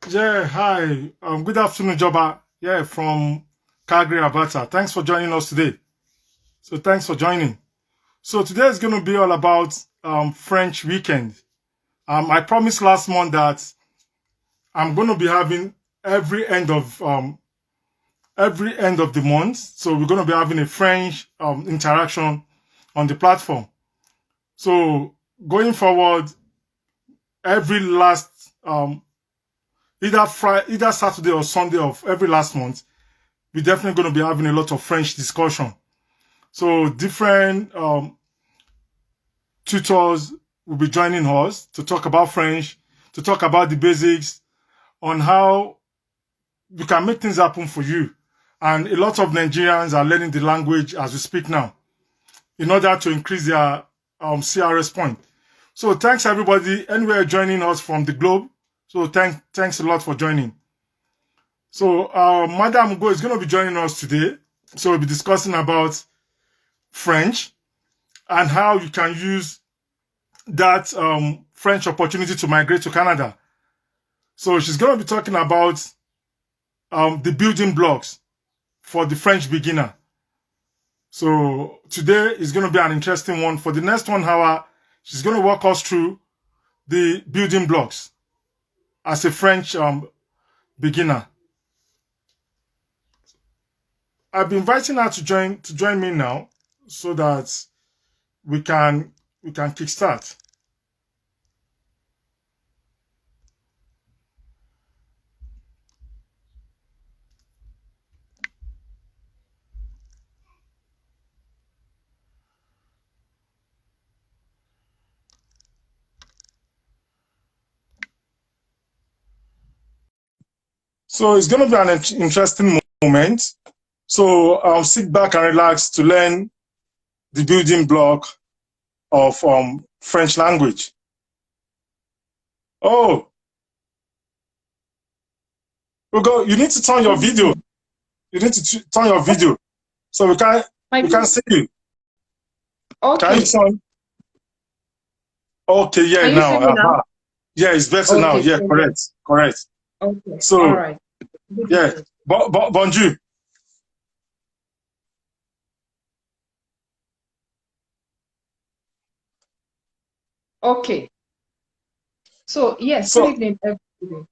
Yeah, hi. Good afternoon, Joba. Yeah, from Calgary, Alberta. Thanks for joining us today. So thanks for joining. So today is going to be all about French weekend. I promised last month that I'm going to be having every end of every end of the month. So we're going to be having a French interaction on the platform. So going forward, every last either Saturday or Sunday of every last month, we're definitely going to be having a lot of French discussion. So different tutors will be joining us to talk about French, to talk about the basics on how you can make things happen for you. And a lot of Nigerians are learning the language as we speak now in order to increase their CRS point. So thanks everybody, anywhere joining us from the globe. So thanks a lot for joining. So Madam Go is going to be joining us today. So we'll be discussing about French and how you can use that French opportunity to migrate to Canada. So she's going to be talking about the building blocks for the French beginner. So today is going to be an interesting one. For the next 1 hour, she's going to walk us through the building blocks as a French beginner. I've been inviting her to join me now so that we can kickstart. So it's going to be an interesting moment. So I'll sit back and relax to learn the building block of French language. Oh, Ugo, you need to turn your video. You need to turn your video so we can see you. Okay. Can you turn? Okay, yeah, Can you see me now? Yeah, it's better Okay, now. Yeah, correct. Okay. So, all right. yeah, bonjour. Okay. So yes, So, good evening, everybody.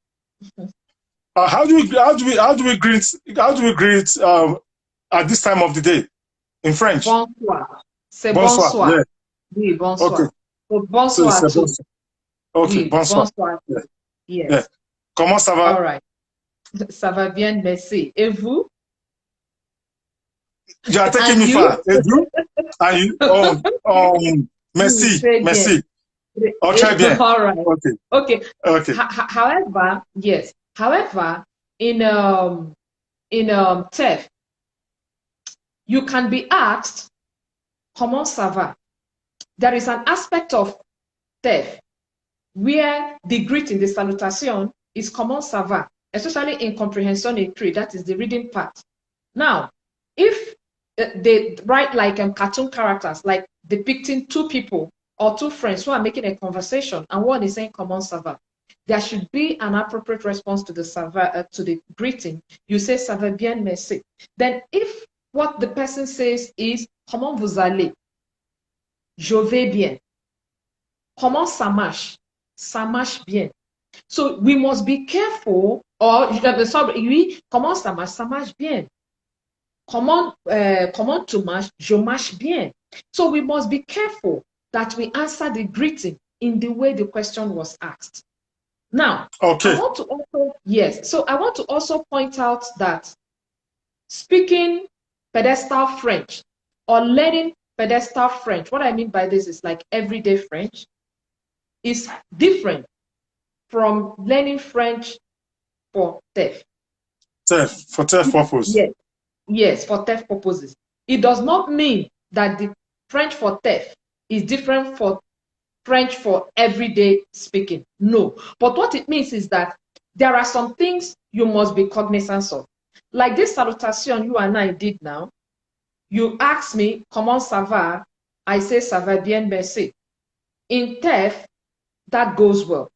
how do we greet at this time of the day in French? Bonsoir. C'est Bonsoir. bonsoir. Yeah. Oui, Okay. bonsoir. So So bonsoir c'est too. bonsoir. Okay, Oui, bonsoir. bonsoir. Yeah. Yes. Yeah. Comment ça All va? right. Ça va bien, merci. Et vous? You are taking And me you? far. And you? And you? Oui, Merci, très bien. merci. Oh, très bien. All right. Okay, Okay. okay. However, yes. However, in TEF, you can be asked, comment ça va? There is an aspect of TEF where the greeting, the salutation, is comment ça va, especially in comprehension écrit, that is the reading part. Now, if they write like cartoon characters, like depicting two people or two friends who are making a conversation, and one is saying comment ça va, there should be an appropriate response to the ça va, to the greeting. You say ça va bien, merci. Then, if what the person says is comment vous allez, je vais bien. Comment ça marche? Ça marche bien. So we must be careful, or sorry, oui, comment ça marche? Ça marche bien. Comment tu marches? Je marche bien. So we must be careful that we answer the greeting in the way the question was asked. Now, Okay. I want to also, yes, so I want to also point out that speaking pedestal French or learning pedestal French, what I mean by this is like everyday French, is different from learning French for TEF. For TEF purpose. Yes, for TEF purposes. It does not mean that the French for TEF is different for French for everyday speaking. No. But what it means is that there are some things you must be cognizant of. Like this salutation you and I did now. You ask me, comment ça va? I say, ça va bien, merci. In TEF, that goes well.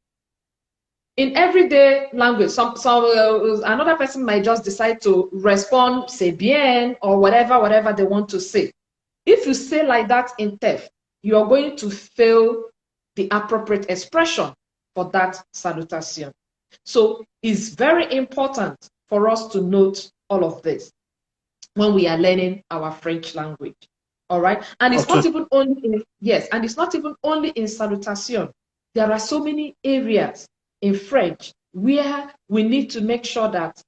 in everyday language, another person might just decide to respond, c'est bien, or whatever they want to say. If you say like that in TEF, you are going to fail the appropriate expression for that salutation. So it's very important for us to note all of this when we are learning our French language. All right. And it's not even only in, and it's not even only in salutation. There are so many areas in French where we need to make sure that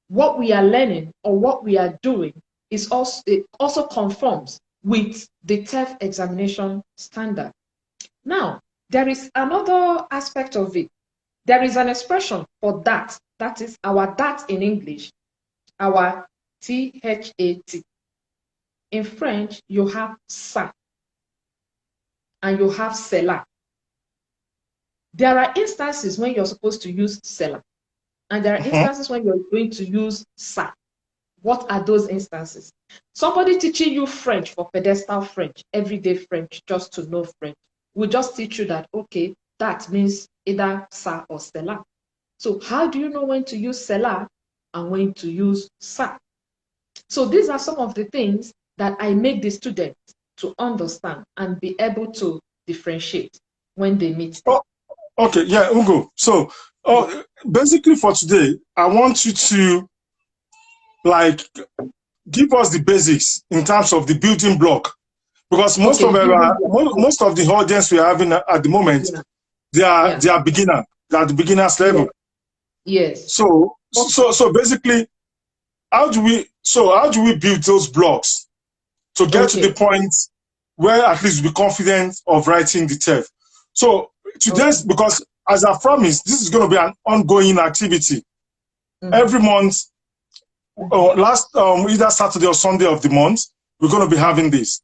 what we are learning or what we are doing is also conforms with the TEF examination standard. Now, there is another aspect of it. There is an expression for that. That is our that in English, our THAT. In French, you have ça and you have cela. There are instances when you're supposed to use cela, and there are instances when you're going to use ça. What are those instances? Somebody teaching you French for pedestal French, everyday French, just to know French, will just teach you that, okay, that means either ça or cela. So how do you know when to use cela and when to use ça? So these are some of the things that I make the students to understand and be able to differentiate when they meet them. Okay, yeah, Ugo. So basically for today, I want you to give us the basics in terms of the building block, because most of the audience we are having at the moment, they are beginner. They are the beginners level. Yes. So basically, how do we build those blocks to get to the point where at least we're confident of writing the TEF? So today's, because as I promised, this is going to be an ongoing activity. Every month, either Saturday or Sunday of the month, we're going to be having this.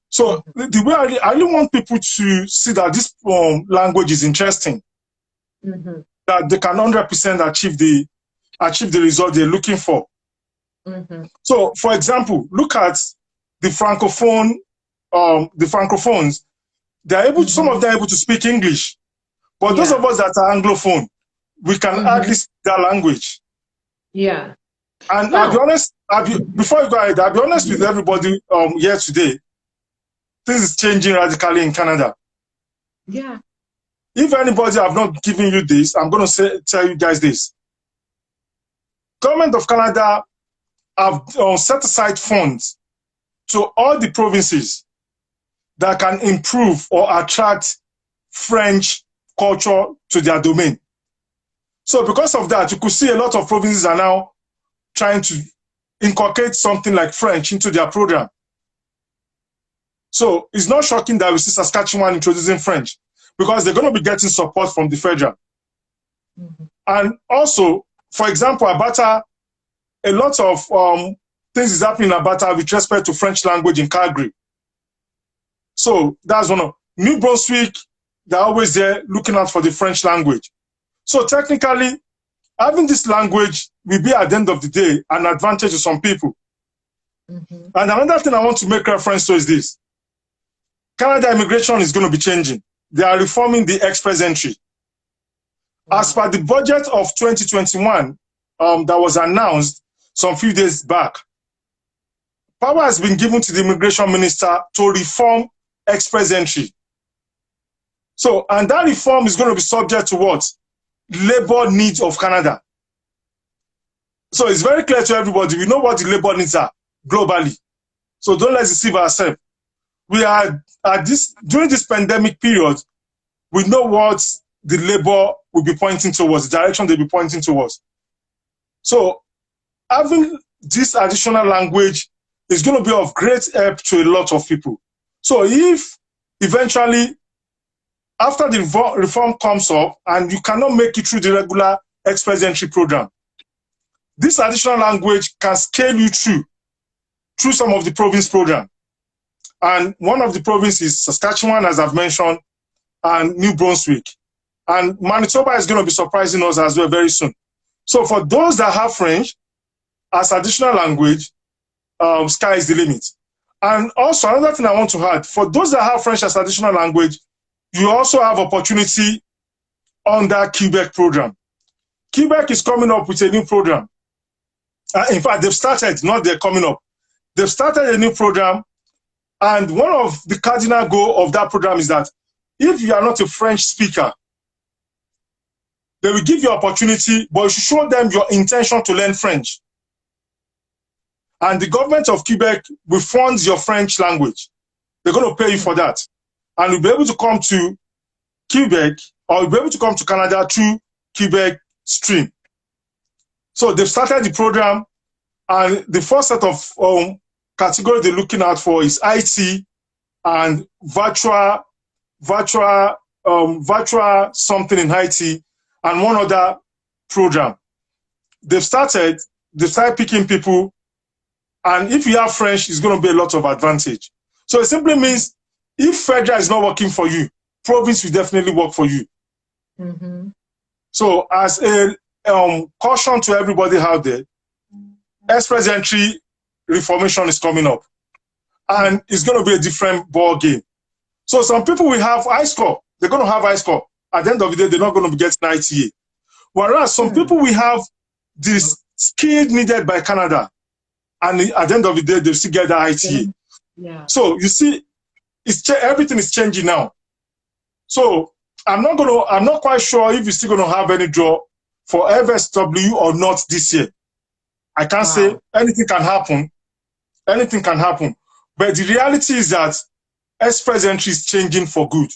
So the way I really want people to see that this language is interesting, that they can 100% achieve the result they're looking for. So, for example, look at the Francophone, the Francophones. They're able, some of them are able to speak English, but those of us that are Anglophone, we can hardly speak that language. Yeah. And I'll be honest, before you go ahead, I'll be honest with everybody here today. Things is changing radically in Canada. Yeah. If anybody have not given you this, I'm going to tell you guys this. Government of Canada have set aside funds to all the provinces that can improve or attract French culture to their domain. So because of that, you could see a lot of provinces are now trying to inculcate something like French into their program. So it's not shocking that we see Saskatchewan introducing French, because they're going to be getting support from the federal. And also, for example, Alberta, a lot of things is happening in Alberta with respect to French language in Calgary. So that's one of New Brunswick. They're always there looking out for the French language. So technically, having this language will be at the end of the day an advantage to some people. And another thing I want to make reference to is this. Canada Immigration is going to be changing. They are reforming the express entry. As per the budget of 2021 that was announced some few days back, power has been given to the immigration minister to reform express entry. So, and that reform is going to be subject to what? Labor needs of Canada. So it's very clear to everybody, we know what the labor needs are globally. So don't let's deceive ourselves. We are during this pandemic period, we know what the labor will be pointing towards, the direction they'll be pointing towards. So having this additional language is going to be of great help to a lot of people. So if eventually, after the reform comes up and you cannot make it through the regular express entry program, this additional language can scale you through some of the province program. And one of the provinces is Saskatchewan, as I've mentioned, and New Brunswick. And Manitoba is going to be surprising us as well very soon. So for those that have French as additional language, sky is the limit. And also another thing I want to add, for those that have French as additional language, you also have opportunity on that Quebec program. Quebec is coming up with a new program. In fact, they've started, not they're coming up. They've started a new program, and one of the cardinal goal of that program is that if you are not a French speaker, they will give you opportunity, but you should show them your intention to learn French. And the government of Quebec will fund your French language. They're going to pay you for that. And you'll be able to come to Quebec, or you'll be able to come to Canada through Quebec stream. So they've started the program, and the first set of categories they're looking out for is IT and virtual something in IT, and one other program. They've started picking people, and if you have French, it's going to be a lot of advantage. So it simply means if federal is not working for you, province will definitely work for you. Mm-hmm. So as a caution to everybody out there, express entry reformation is coming up, and it's going to be a different ball game. So some people will have high score. They're going to have high score. At the end of the day, they're not going to be getting ITA. Whereas some people will have this skill needed by Canada, and at the end of the day, they'll still get the ITA. Yeah. So you see, everything is changing now. So I'm not quite sure if you're still going to have any draw for FSW or not this year. I can't say. Anything can happen. Anything can happen. But the reality is that express entry is changing for good.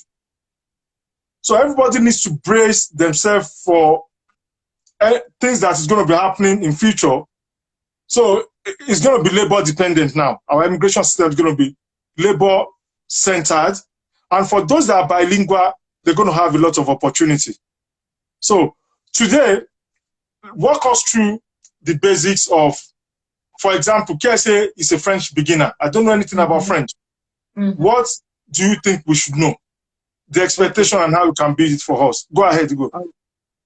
So everybody needs to brace themselves for things that is going to be happening in future. So it's going to be labor dependent now. Our immigration system is going to be labor centered. And for those that are bilingual, they're going to have a lot of opportunity. So today, walk us through the basics of, for example, KSA is a French beginner. I don't know anything about French. What do you think we should know? The expectation and how you can build it for us. Go ahead, go.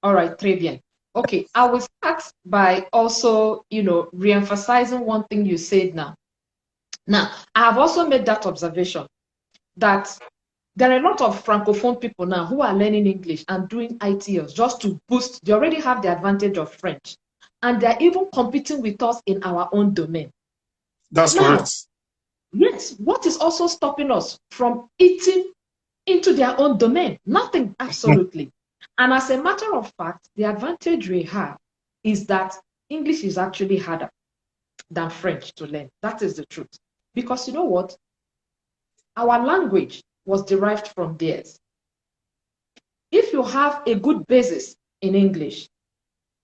All right, très bien. Okay, I will start by also, re-emphasizing one thing you said now. Now, I have also made that observation that there are a lot of Francophone people now who are learning English and doing ITLs just to boost. They already have the advantage of French, and they're even competing with us in our own domain. That's correct. Yes, what is also stopping us from eating into their own domain? Nothing, absolutely. And as a matter of fact, the advantage we have is that English is actually harder than French to learn. That is the truth. Because you know what? Our language was derived from theirs. If you have a good basis in English,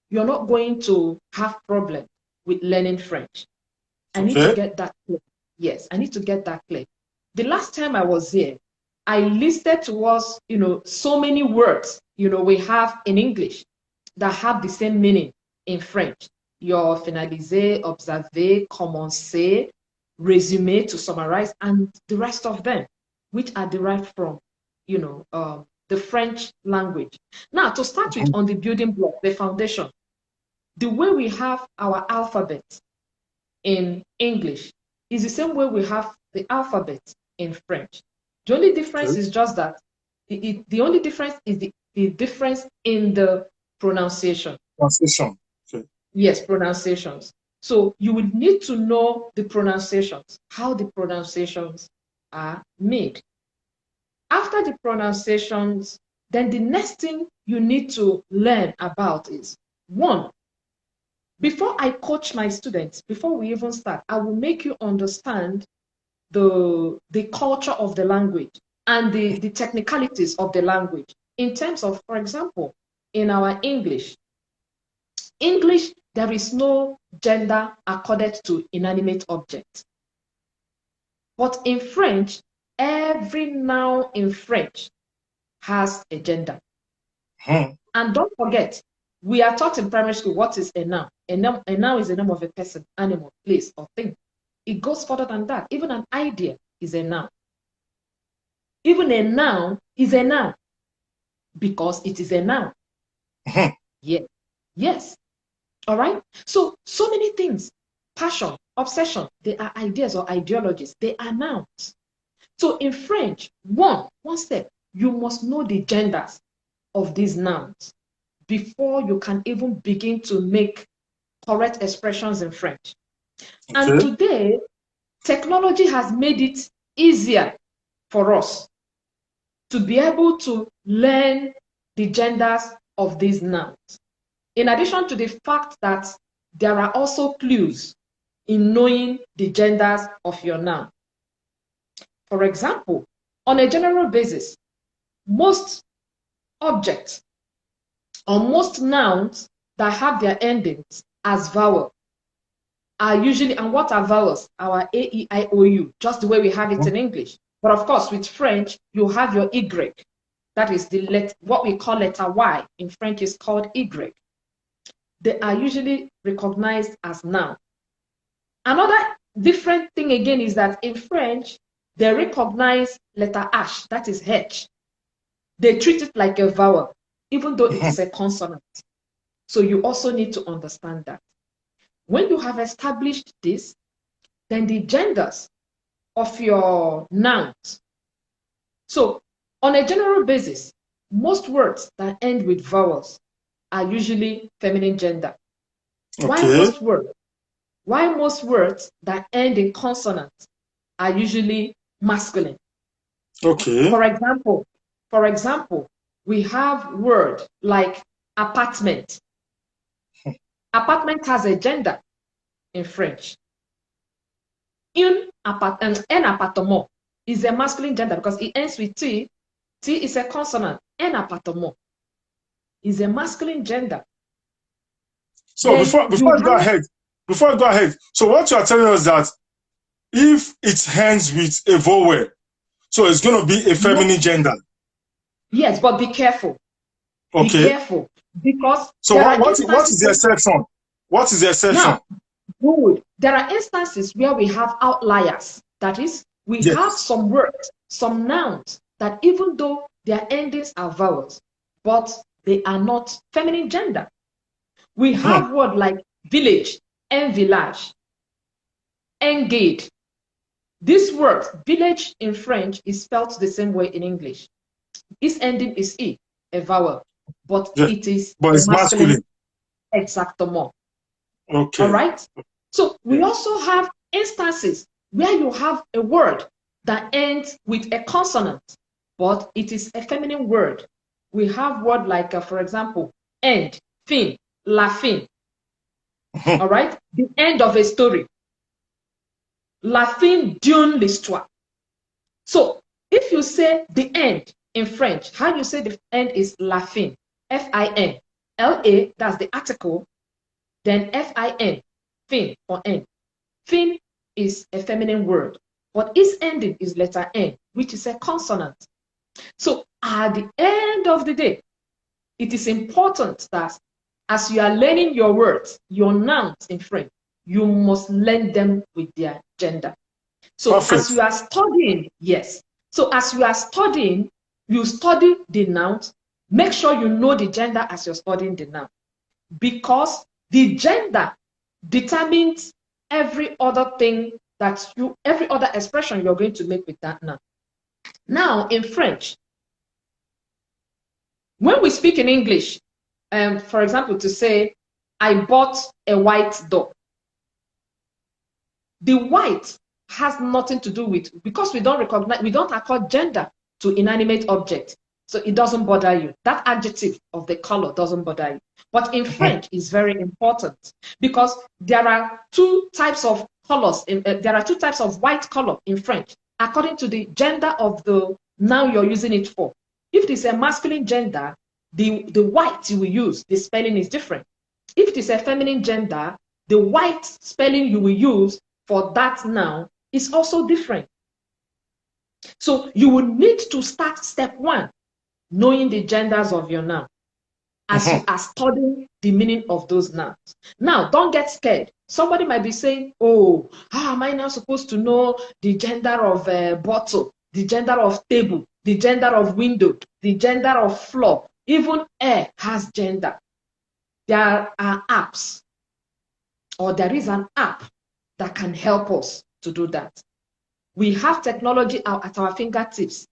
you're not going to have problem with learning French. I need to get that clear. Yes, I need to get that clear. The last time I was here, I listed to us, so many words, we have in English that have the same meaning in French. Your finaliser, observer, commencer, resume, to summarize, and the rest of them, which are derived from, the French language. Now, to start with, on the building block, the foundation, the way we have our alphabet in English is the same way we have the alphabet in French. The only difference is just that the only difference is the difference in the pronunciation. Pronunciation. Okay. Yes, pronunciations. So you would need to know the pronunciations, how the pronunciations are made. After the pronunciations, then the next thing you need to learn about is, one, before I coach my students, before we even start, I will make you understand the culture of the language and the technicalities of the language in terms of, for example, in our English, there is no gender accorded to inanimate objects. But in French, every noun in French has a gender. And don't forget, we are taught in primary school what is a noun. A noun is the name of a person, animal, place, or thing. It goes further than that. Even an idea is a noun. Even a noun is a noun because it is a noun. Yes. All right. So many things. Passion, obsession, they are ideas or ideologies. They are nouns. So in French, one step, you must know the genders of these nouns. before you can even begin to make correct expressions in French. Okay. And today, technology has made it easier for us to be able to learn the genders of these nouns. In addition to the fact that there are also clues in knowing the genders of your noun. For example, on a general basis, most objects or most nouns that have their endings as vowel are usually, and what are vowels? Our A, E, I, O, U, just the way we have it in English. But of course, with French, you have your Y. That is what we call letter Y. In French is called Y. They are usually recognized as noun. Another different thing again is that in French, they recognize letter H, that is H. They treat it like a vowel, even though it is a consonant. So you also need to understand that. When you have established this, then the genders of your nouns. So on a general basis, most words that end with vowels are usually feminine gender. Okay. Why most words that end in consonants are usually masculine? Okay. For example, we have word like apartment. Apartment has a gender in French. Un appartement is a masculine gender because it ends with T. T is a consonant. Un appartement is a masculine gender. So then before I go ahead, so what you are telling us that if it ends with a vowel, so it's going to be a feminine gender. Yes, but be careful. Okay. Be careful because so what is the exception? What is the exception? Now, good. There are instances where we have outliers. That is, we have some words, some nouns that even though their endings are vowels, but they are not feminine gender. We have words like village and village, engage. This word, village in French, is spelled the same way in English. Its ending is E, a vowel, but it is masculine. Exactement. Okay. All right. So we also have instances where you have a word that ends with a consonant, but it is a feminine word. We have word like, for example, end, fin, la fin. All right. The end of a story. La fin d'une l'histoire. So if you say the end in French, how you say the end is la fin, F-I-N. L-A, that's the article, then F-I-N, fin or end. Fin is a feminine word, but its ending is letter N, which is a consonant. So at the end of the day, it is important that as you are learning your words, your nouns in French, you must learn them with their gender. So as you are studying, so as you are studying, you study the nouns, make sure you know the gender as you're studying the noun, because the gender determines every other thing every other expression you're going to make with that noun. Now, in French, when we speak in English, for example, to say, I bought a white dog. The white has nothing to do with, because we don't accord gender to inanimate objects. So it doesn't bother you. That adjective of the color doesn't bother you. But in French, is very important because there are two types of colors. There are two types of white color in French, according to the gender of the noun you're using it for. If it is a masculine gender, the white you will use, the spelling is different. If it is a feminine gender, the white spelling you will use for that noun is also different. So you will need to start step one, knowing the genders of your noun as you are studying the meaning of those nouns. Now, don't get scared. Somebody might be saying, oh, how am I now supposed to know the gender of bottle, the gender of table, the gender of window, the gender of floor? Even air has gender. There are apps, or there is an app that can help us to do that. We have technology at our fingertips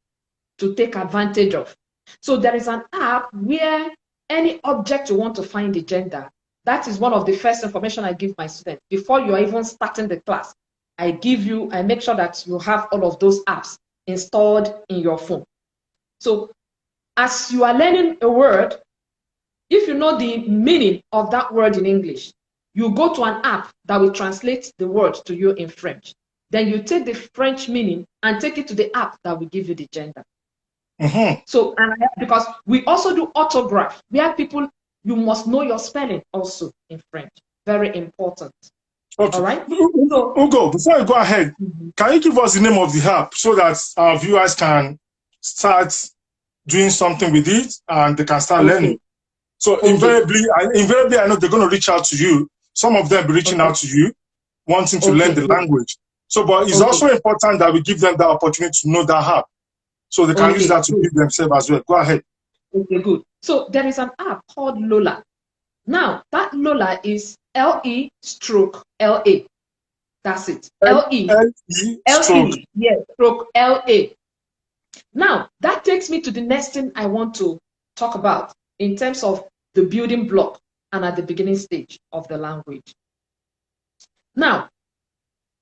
to take advantage of. So there is an app where any object you want to find the gender, that is one of the first information I give my students. Before you're even starting the class, I make sure that you have all of those apps installed in your phone. So as you are learning a word, if you know the meaning of that word in English, you go to an app that will translate the word to you in French. Then you take the French meaning and take it to the app that will give you the gender. So, because we also do orthograph, where you must know your spelling also in French. Very important. Okay. All right. Ugo, before you go ahead, can you give us the name of the app so that our viewers can start doing something with it and they can start learning? So invariably, I know they're going to reach out to you. Some of them will be reaching out to you, wanting to learn the language. So, but it's also important that we give them the opportunity to know that app, so they can use that to build themselves as well. Go ahead. Okay, good. So there is an app called Lola. Now, that Lola is LE stroke LA. That's it. LE stroke LA. Now, that takes me to the next thing I want to talk about in terms of the building block and at the beginning stage of the language. Now,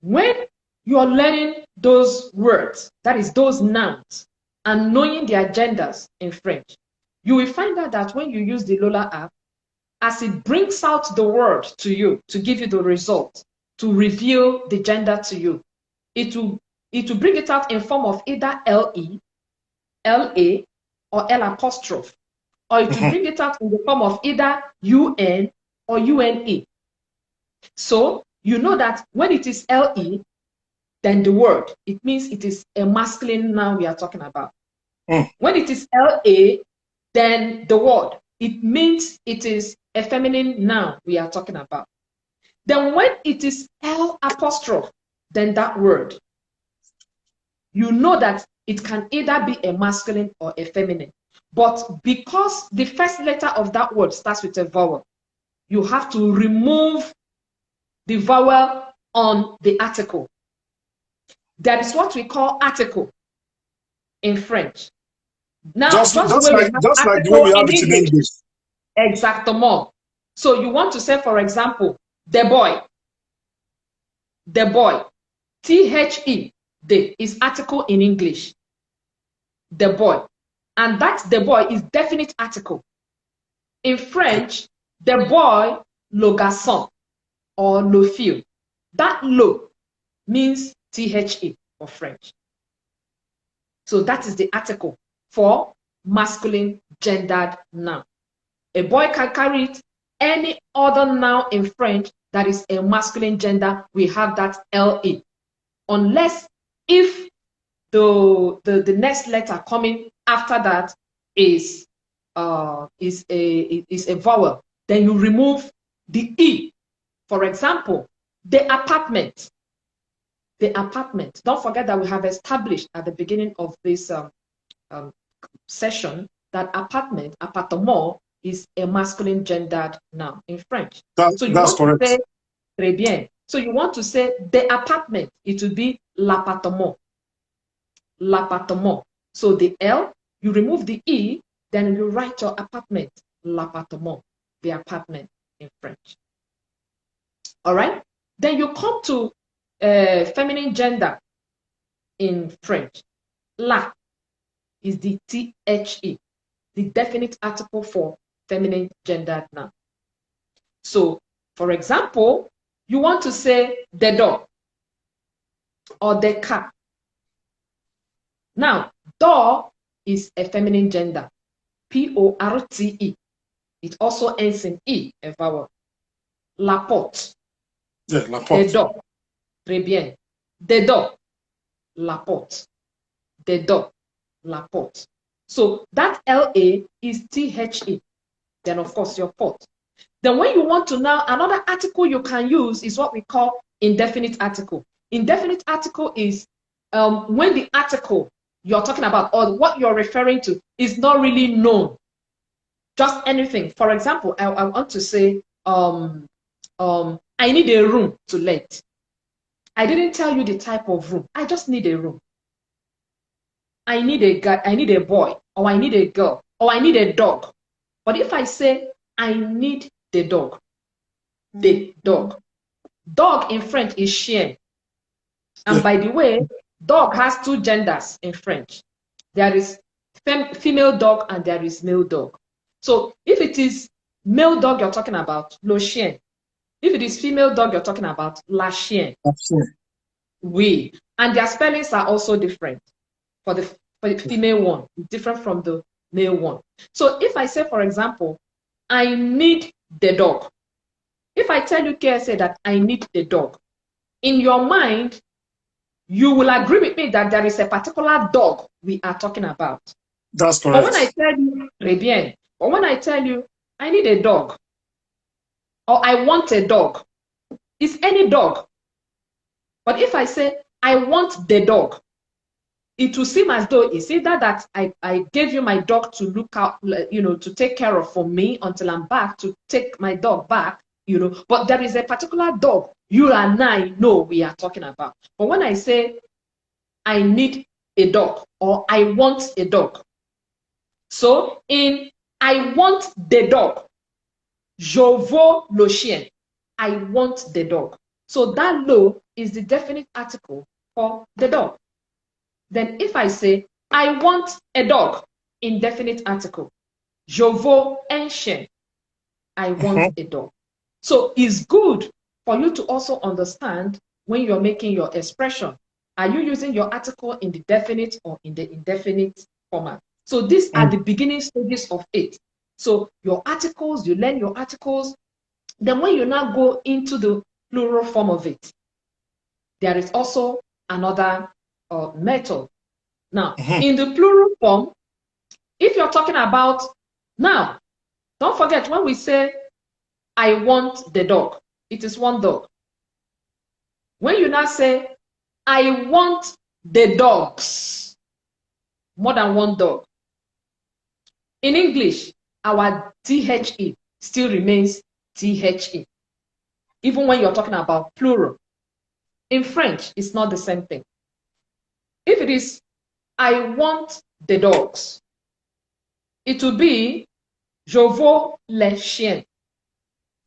when you're learning those words, that is those nouns, and knowing their genders in French, you will find out that when you use the Lola app, as it brings out the word to you, to give you the result, to reveal the gender to you, it will bring it out in form of either LE, LA, or L apostrophe, or it will bring it out in the form of either UN or UNE. So you know that when it is LE, then the word, it means it is a masculine noun we are talking about. When it is LA, then the word, it means it is a feminine noun we are talking about. Then when it is L apostrophe, then that word, you know that it can either be a masculine or a feminine. But because the first letter of that word starts with a vowel, you have to remove the vowel on the article. That is what we call article in French. Now, just like the way we have it in English. Exactement. So you want to say, for example, the boy. The boy. THE. The is article in English. The boy. And that the boy is definite article. In French, the boy, le garçon, or le fille. That le means THE for French. So that is the article for masculine gendered noun. A boy can carry it. Any other noun in French that is a masculine gender, we have that LE. Unless if the next letter coming after that is a vowel, then you remove the E. For example, the apartment. The apartment. Don't forget that we have established at the beginning of this session that apartment, appartement, is a masculine gendered noun in French. So you want to say très bien. So you want to say the apartment, it will be l'appartement. L'appartement. So the L, you remove the E, then you write your apartment, l'appartement, the apartment in French. All right? Then you come to feminine gender in French. La is the THE, the definite article for feminine gendered noun. So, for example, you want to say the dog or the cat. Now, dog is a feminine gender, PORTE. It also ends in E, a vowel. La porte. Yeah, la porte. The dog. Très bien. The dog. La porte. The dog. La porte. So that LA is THE. Then, of course, your porte. Then when you want to now, another article you can use is what we call indefinite article. Indefinite article is when the article you're talking about or what you're referring to is not really known. Just anything. For example, I want to say, I need a room to let. I didn't tell you the type of room. I just need a room. I need a guy, I need a boy, or I need a girl, or I need a dog. But if I say, I need the dog, the dog. Dog in French is chien. And by the way, dog has two genders in French. There is female dog and there is male dog. So if it is male dog you're talking about, le chien. If it is female dog you're talking about, la chienne. Oui. And their spellings are also different. For the female one, different from the male one. So if I say, for example, I need the dog. If I tell you, KSA, that I need the dog, in your mind, you will agree with me that there is a particular dog we are talking about. That's correct. But when I tell you, très bien, but when I tell you, I need a dog, or I want a dog, it's any dog. But if I say, I want the dog, it will seem as though it's either that I gave you my dog to look out, to take care of for me until I'm back, to take my dog back, but there is a particular dog you and I know we are talking about. But when I say, I need a dog, or I want a dog, so in I want the dog, je veux le chien, I want the dog. So that le is the definite article for the dog. Then if I say, I want a dog, indefinite article, je veux un chien, I want a dog. So it's good for you to also understand when you're making your expression. Are you using your article in the definite or in the indefinite format? So these are the beginning stages of it. So your articles, you learn your articles. Then when you now go into the plural form of it, there is also another method. Now, in the plural form, if you're talking about, now, don't forget when we say, I want the dog, it is one dog. When you now say, I want the dogs, more than one dog. In English, our THE still remains THE, even when you're talking about plural. In French, it's not the same thing. If it is, I want the dogs, it will be, je veux les chiens.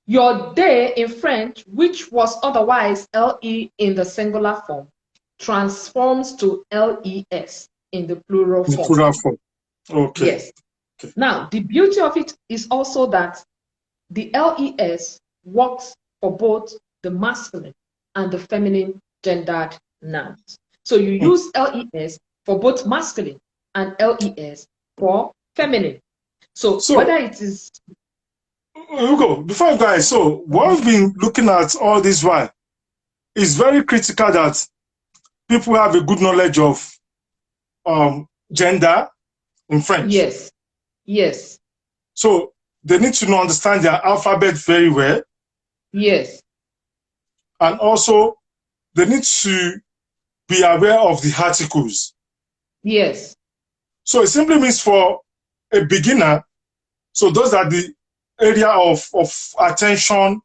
Your they in French, which was otherwise LE in the singular form, transforms to LES in the plural form. Plural form. Okay. Yes. Okay. Now, the beauty of it is also that the LES works for both the masculine and the feminine gendered nouns. So you use LES for both masculine and LES for feminine. So whether it is... Hugo, before you guys, so what we've been looking at all this while, it's very critical that people have a good knowledge of gender in French. Yes. Yes. So they need to understand their alphabet very well. Yes. And also they need to be aware of the articles. Yes. So it simply means for a beginner, so those are the area of attention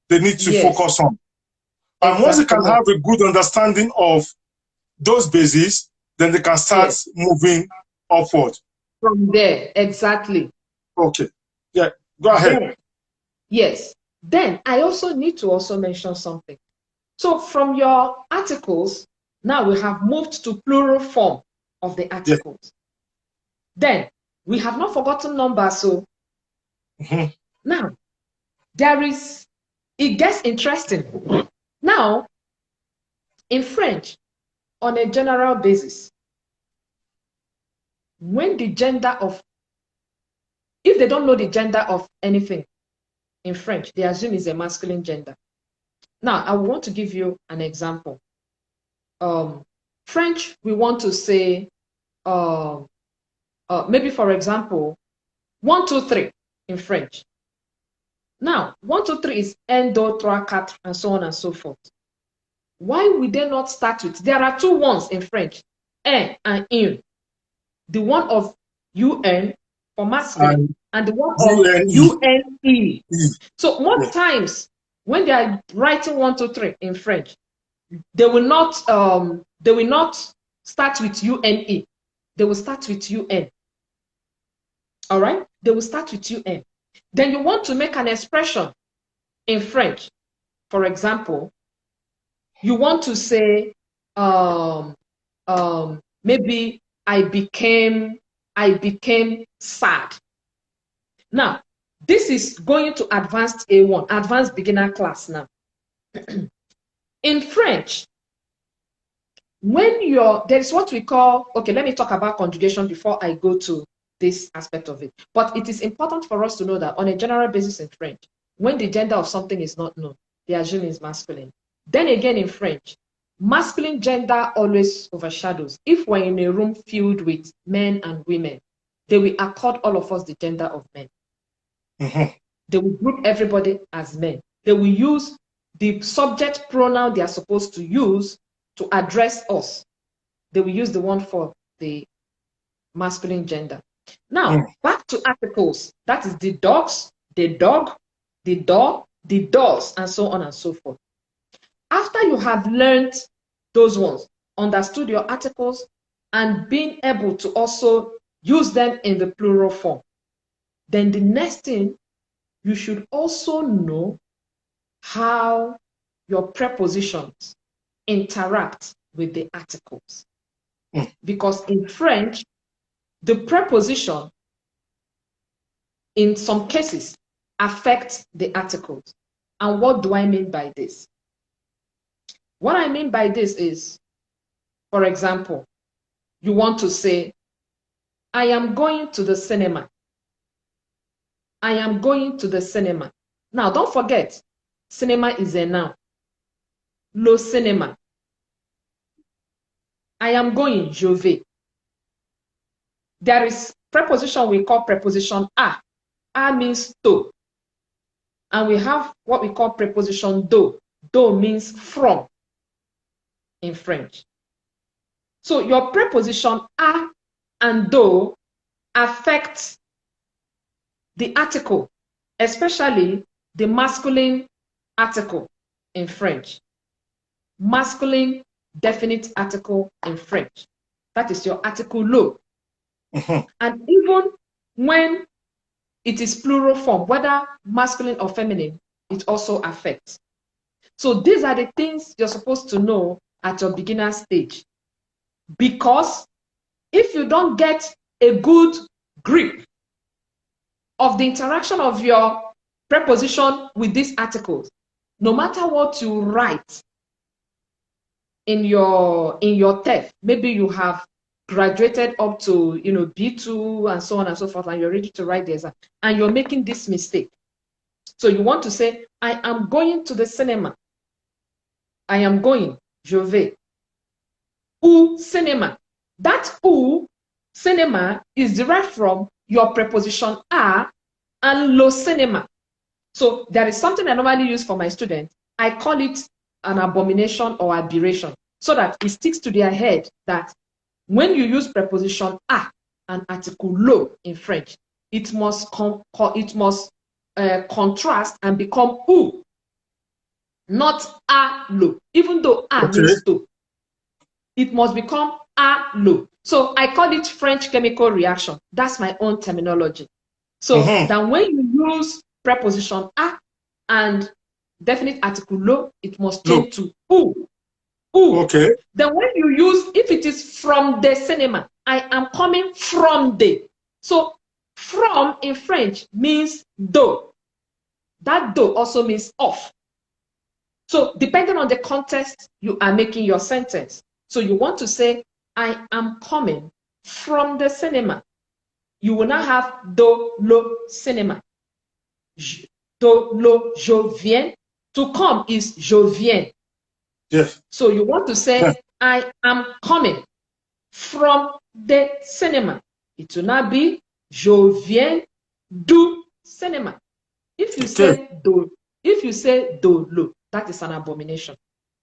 they need to focus on. And once they can have a good understanding of those bases, then they can start moving upward. From there, exactly. Okay. Yeah, go ahead. Then, yes. Then I also need to also mention something. So from your articles, now we have moved to plural form of the articles. Yes. Then we have not forgotten numbers. So now it gets interesting. Now, in French, on a general basis, when the gender of, if they don't know the gender of anything in French, they assume it's a masculine gender. Now, I want to give you an example. French, we want to say, maybe for example, 1, 2, 3 in French. Now, 1, 2, 3 is 1, 2, 3, 4, and so on and so forth. Why would they not start with, there are two ones in French, un and une. The one of UN for masculine and the one of UNE. So most times when they are writing 1, 2, 3 in French, they will not start with UNE. They will start with UN. All right? They will start with UN. Then you want to make an expression in French. For example, you want to say, maybe I became sad. Now, this is going to advanced A1, advanced beginner class now. In French, when there's what we call, okay, let me talk about conjugation before I go to this aspect of it. But it is important for us to know that on a general basis in French, when the gender of something is not known, the assume is masculine. Then again in French, masculine gender always overshadows. If we're in a room filled with men and women, they will accord all of us the gender of men. They will group everybody as men. They will use the subject pronoun they are supposed to use to address us. They will use the one for the masculine gender. Now, back to articles. That is the dogs, the dog, the door, the doors, and so on and so forth. After you have learned those ones, understood your articles, and being able to also use them in the plural form, then the next thing, you should also know how your prepositions interact with the articles. Because in French, the preposition, in some cases, affects the articles. And what do I mean by this? What I mean by this is, for example, you want to say, I am going to the cinema. I am going to the cinema. Now, don't forget, cinema is a noun. Le cinéma. I am going, je vais. There is preposition we call preposition a. A means to. And we have what we call preposition do. Do means from in French. So your preposition a and do affect the article, especially the masculine article in French. Masculine definite article in French. That is your article le. And even when it is plural form, whether masculine or feminine, it also affects. So these are the things you're supposed to know at your beginner stage. Because if you don't get a good grip of the interaction of your preposition with these articles, no matter what you write in your TEF, maybe you have graduated up to B2 and so on and so forth, and you're ready to write the exam, and you're making this mistake. So you want to say, I am going to the cinema. I am going, je vais. Ou cinéma. That ou, cinéma, is derived from your preposition a and lo cinéma. So there is something I normally use for my students. I call it an abomination or aberration, so that it sticks to their head that when you use preposition a and article lo in French, it must contrast and become ou, not a lo. Even though a means to, it must become a lo. So I call it French chemical reaction. That's my own terminology. So that when you use preposition a and definite article lo, it must change to ou. Ooh. Okay. Then when you use, if it is from the cinema, I am coming from the. So from in French means do. That do also means off. So depending on the context, you are making your sentence. So you want to say, I am coming from the cinema. You will not have do, lo, cinema. Do, lo, je viens. To come is je viens. Yes. So you want to say, I am coming from the cinema. It will not be, je viens du cinéma. If you say do, lo, that is an abomination,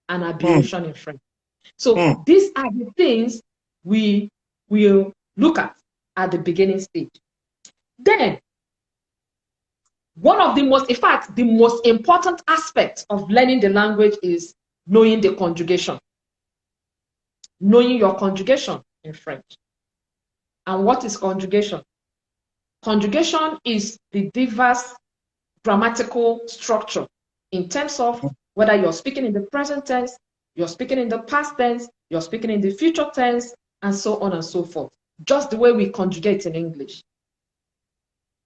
an aberration in French. So these are the things we will look at the beginning stage. Then, one of the most, in fact, the most important aspect of learning the language is knowing the conjugation. Knowing your conjugation in French. And what is conjugation? Conjugation is the diverse grammatical structure in terms of whether you're speaking in the present tense, you're speaking in the past tense, you're speaking in the future tense, and so on and so forth. Just the way we conjugate in English.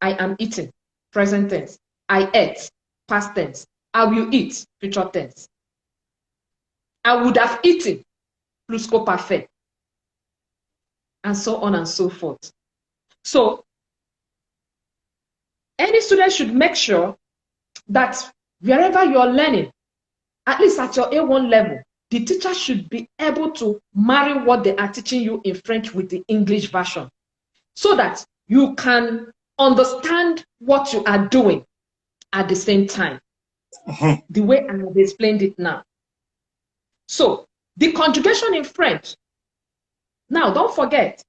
I am eating, present tense. I ate, past tense. I will eat, future tense. I would have eaten, pluscuamperfect, and so on and so forth. So, any student should make sure that wherever you're learning, at least at your A1 level, the teacher should be able to marry what they are teaching you in French with the English version, so that you can understand what you are doing at the same time, the way I have explained it now. So, the conjugation in French. Now, don't forget,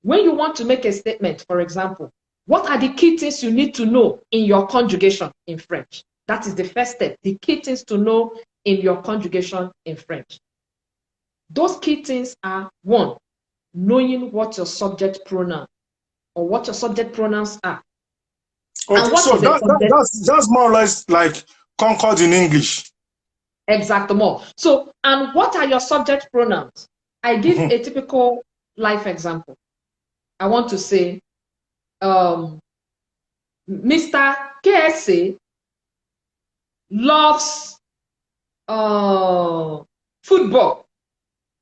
when you want to make a statement, for example, what are the key things you need to know in your conjugation in French? That is the first step, the key things to know in your conjugation in French. Those key things are, one, knowing what your subject pronoun or what your subject pronouns are. Okay, and what so that's more or less like Concord in English. Exactement. So, and what are your subject pronouns? I give a typical life example. I want to say, Mr. KSA loves football,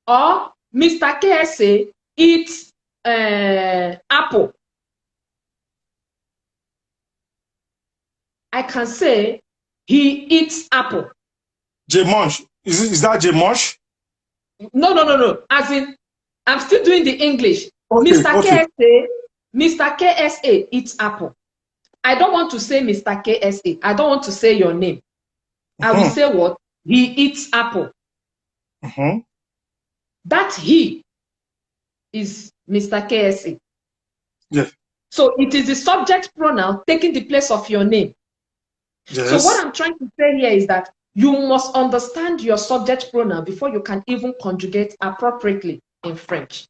or Mr. KSA eats apple. I can say he eats apple. J-Munch. Is that J-Munch? No. As in, I'm still doing the English. Okay, Mr. KSA eats apple. I don't want to say Mr. KSA. I don't want to say your name. I will say what? He eats apple. That he is Mr. KSA. Yes. So it is the subject pronoun taking the place of your name. Yes. So what I'm trying to say here is that you must understand your subject pronoun before you can even conjugate appropriately in French.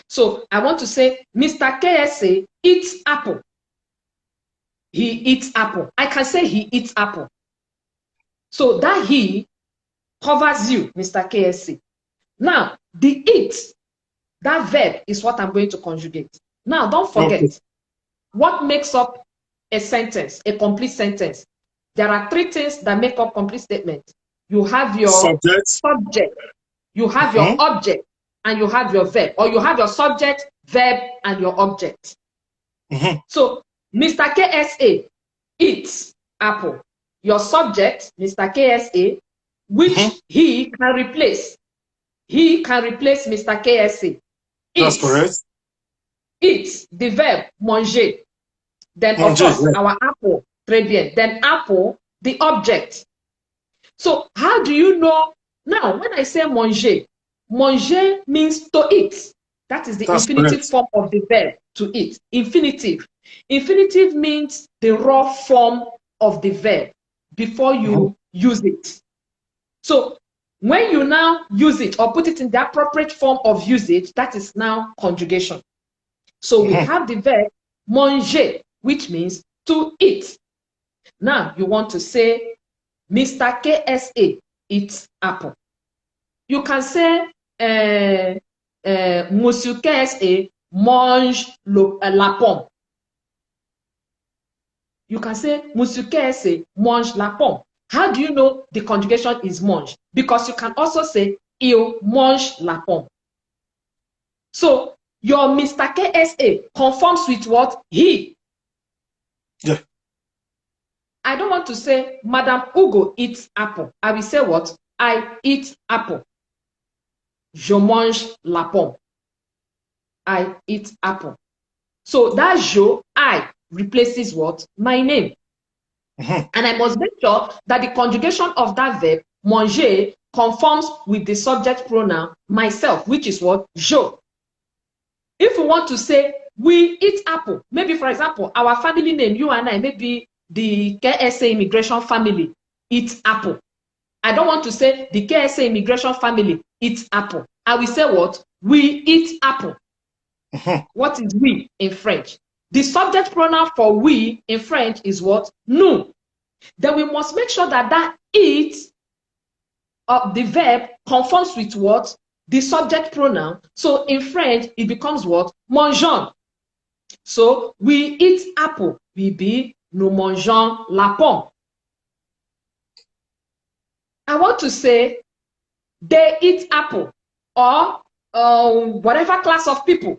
So I want to say, Mr. KSA eats apple. He eats apple. I can say he eats apple. So that he covers you, Mr. KSA. Now, the eat, that verb is what I'm going to conjugate. Now, don't forget, what makes up a sentence, a complete sentence? There are three things that make up complete statement. You have your subject, you have your object, and you have your verb, or you have your subject, verb, and your object. So, Mr. KSA eats apple. Your subject, Mr. KSA, which he can replace. He can replace Mr. KSA. That's correct. Eats, the verb, manger. Then, of course, our apple, très bien. Then apple, the object. So, how do you know? Now, when I say manger, manger means to eat. That is the infinitive form of the verb, to eat. Infinitive. Infinitive means the raw form of the verb before you use it. So, when you now use it or put it in the appropriate form of usage, that is now conjugation. So, we have the verb manger, which means to eat. Now, you want to say, Mr. KSA eats apple. You can say, Monsieur KSA mange la pomme. You can say, Monsieur KSA mange la pomme. How do you know the conjugation is mange? Because you can also say, il mange la pomme. So, your Mr. KSA conforms with what? He. Yeah. I don't want to say, Madame Hugo eats apple. I will say what? I eat apple. Je mange la pomme. I eat apple. So that je, I, replaces what? My name. And I must make sure that the conjugation of that verb, manger, conforms with the subject pronoun, myself, which is what? Je. If we want to say, we eat apple, maybe, for example, our family name, you and I, maybe the KSA Immigration family eats apple. I don't want to say the KSA Immigration family eats apple. I will say what? We eat apple. What is we in French? The subject pronoun for we in French is what? Nous. Then we must make sure that that it of the verb conforms with what? The subject pronoun. So in French, it becomes what? Mangeons. So we eat apple. We be nous mangeons la pomme. I want to say they eat apple or whatever class of people.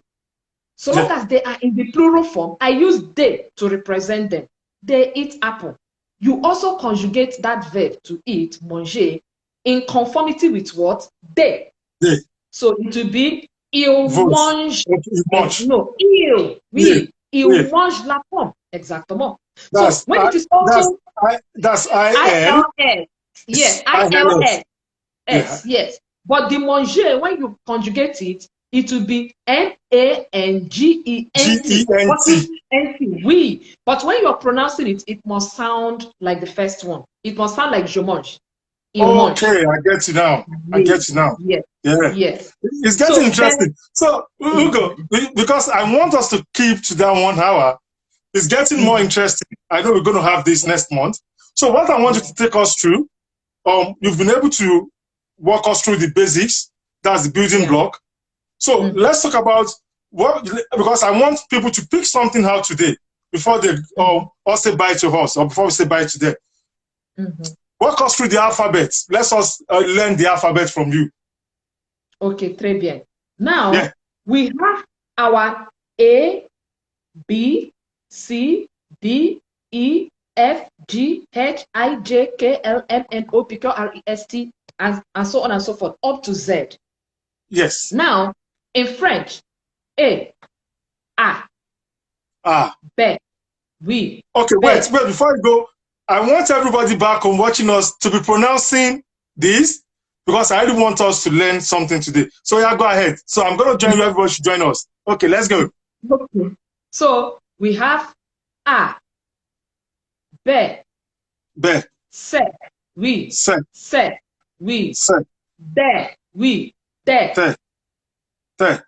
So long as they are in the plural form, I use they to represent them. They eat apple. You also conjugate that verb to eat, manger, in conformity with what? They. So it will be il mange. No, il. Oui. Il mange la pomme. Exactement. That's, so when it is also that's IL. Yes, ILS. Yes. But the manger, when you conjugate it, it will be MANGENT. Oui. But when you're pronouncing it, it must sound like the first one. It must sound like je mange. Okay, I get you now. Yes. Yes. It's getting interesting. So, Ugo, because I want us to keep to that 1 hour, it's getting more interesting. I know we're going to have this next month. So what I want you to take us through, you've been able to walk us through the basics. That's the building block. So let's talk about what, because I want people to pick something out today before they all say bye to us, or before we say bye to them. Walk us through the alphabet. Let us learn the alphabet from you. Okay, très bien. Now, we have our A, B, C, D, E, F, G, H, I, J, K, L, M, N, O, P, Q, R, E, S, T, and so on and so forth, up to Z. Yes. Now, in French, A, B, oui. Okay, wait, before I go, I want everybody back home watching us to be pronouncing this, because I really want us to learn something today. So yeah, go ahead. So I'm going to join you. Everybody should join us. Okay, let's go. Okay. So we have A, B, C, oui, C, oui, D, oui, D.